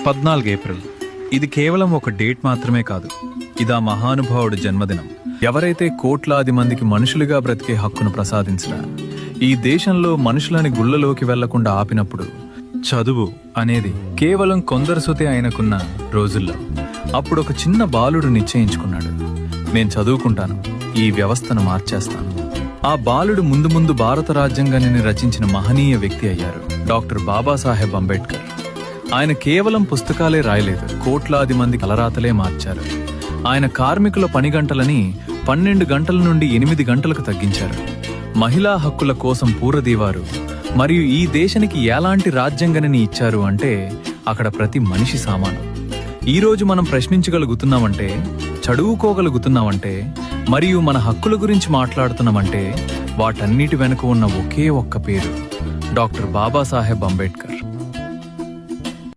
14 April. ఇది కేవలం ఒక డేట్ మాత్రమే కాదు, ఇదా మహానుభావుడు జన్మదినం. ఎవరైతే కోట్లాది మందికి మనుషులుగా బ్రతికే హక్కును ప్రసాదించినా, ఈ దేశంలో మనుషులని గుళ్ళలోకి వెళ్లకుండా ఆపినప్పుడు, చదువు అనేది కేవలం కొందరు సొతే ఆయనకున్న రోజుల్లో అప్పుడు ఒక చిన్న బాలుడు నిశ్చయించుకున్నాడు, నేను చదువుకుంటాను, ఈ వ్యవస్థను మార్చేస్తాను. ఆ బాలుడు ముందు ముందు భారత రాజ్యాంగాన్ని రచించిన మహనీయ వ్యక్తి అయ్యారు, డాక్టర్ బాబాసాహెబ్ అంబేద్కర్. ఆయన కేవలం పుస్తకాలే రాయలేదు, కోట్లాది మంది తలరాతలే మార్చారు. ఆయన కార్మికుల పని గంటలని 12 గంటల నుండి 8 గంటలకు తగ్గించారు. మహిళా హక్కుల కోసం పూరదీవారు. మరియు ఈ దేశానికి ఎలాంటి రాజ్యాంగాన్ని ఇచ్చారు అంటే అక్కడ ప్రతి మనిషి సమానం. ఈ రోజు మనం ప్రశ్నించగలుగుతున్నామంటే, చదువుకోగలుగుతున్నామంటే, మరియు మన హక్కుల గురించి మాట్లాడుతున్నామంటే వాటన్నిటి వెనుక ఉన్న ఒకే ఒక్క పేరు, డాక్టర్ బాబాసాహెబ్ అంబేద్కర్.